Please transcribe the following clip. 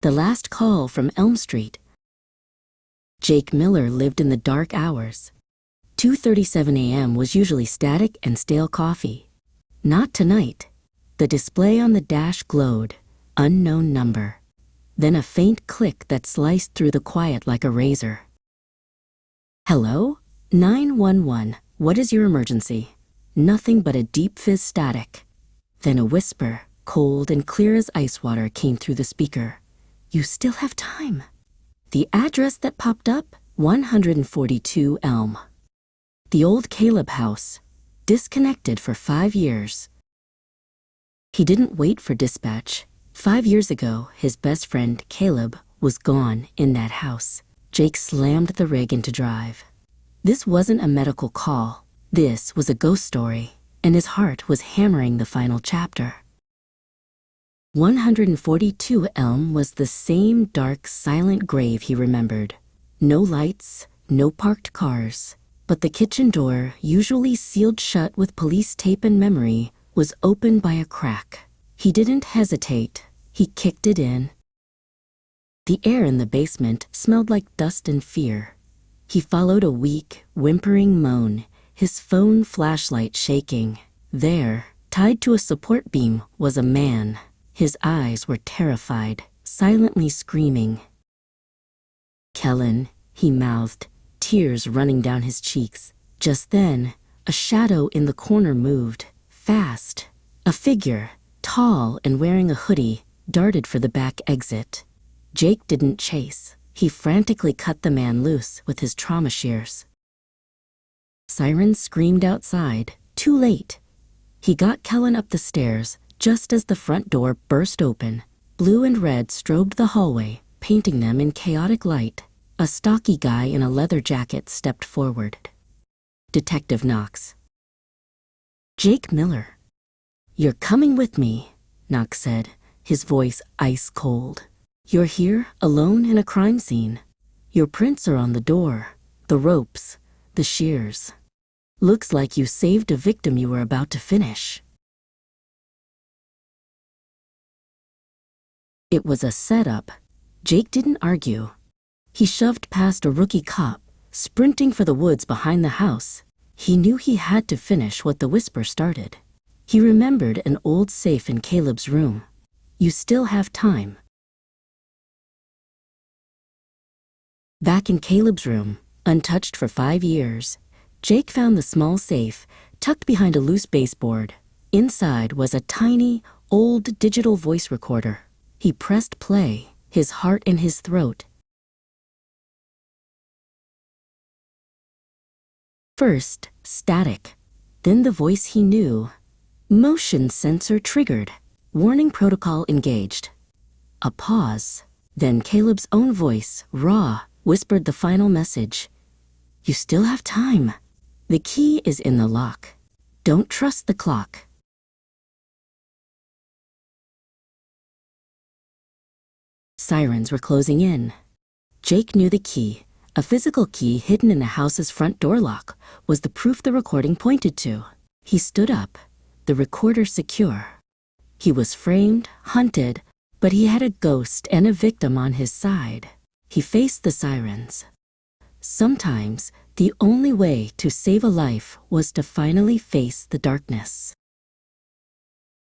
The last call from Elm Street. Jake Miller lived in the dark hours. 2:37 a.m. was usually static and stale coffee. Not tonight. The display on the dash glowed. Unknown number. Then a faint click that sliced through the quiet like a razor. Hello? 911. What is your emergency? Nothing but a deep fizz static. Then a whisper, cold and clear as ice water, came through the speaker. You still have time. The address that popped up? 142 Elm. The old Caleb house. Disconnected for 5 years. He didn't wait for dispatch. 5 years ago, his best friend, Caleb, was gone in that house. Jake slammed the rig into drive. This wasn't a medical call. This was a ghost story, and his heart was hammering the final chapter. 142 Elm was the same dark, silent grave he remembered. No lights, no parked cars, but the kitchen door, usually sealed shut with police tape and memory, was open by a crack. He didn't hesitate. He kicked it in. The air in the basement smelled like dust and fear. He followed a weak, whimpering moan, his phone flashlight shaking. There, tied to a support beam, was a man. His eyes were terrified, silently screaming. Kellen, he mouthed, tears running down his cheeks. Just then, a shadow in the corner moved, fast. A figure, tall and wearing a hoodie, darted for the back exit. Jake didn't chase. He frantically cut the man loose with his trauma shears. Sirens screamed outside, too late. He got Kellen up the stairs just as the front door burst open. Blue and red strobed the hallway, painting them in chaotic light. A stocky guy in a leather jacket stepped forward. Detective Knox. Jake Miller. You're coming with me, Knox said, his voice ice cold. You're here, alone in a crime scene. Your prints are on the door, the ropes, the shears. Looks like you saved a victim you were about to finish. It was a setup. Jake didn't argue. He shoved past a rookie cop, sprinting for the woods behind the house. He knew he had to finish what the whisper started. He remembered an old safe in Caleb's room. You still have time. Back in Caleb's room, untouched for 5 years, Jake found the small safe tucked behind a loose baseboard. Inside was a tiny, old digital voice recorder. He pressed play, his heart in his throat. First, static. Then the voice he knew. Motion sensor triggered. Warning protocol engaged. A pause. Then Caleb's own voice, raw, whispered the final message. You still have time. The key is in the lock. Don't trust the clock. Sirens were closing in. Jake knew the key. A physical key hidden in the house's front door lock was the proof the recording pointed to. He stood up, the recorder secure. He was framed, hunted, but he had a ghost and a victim on his side. He faced the sirens. Sometimes, the only way to save a life was to finally face the darkness.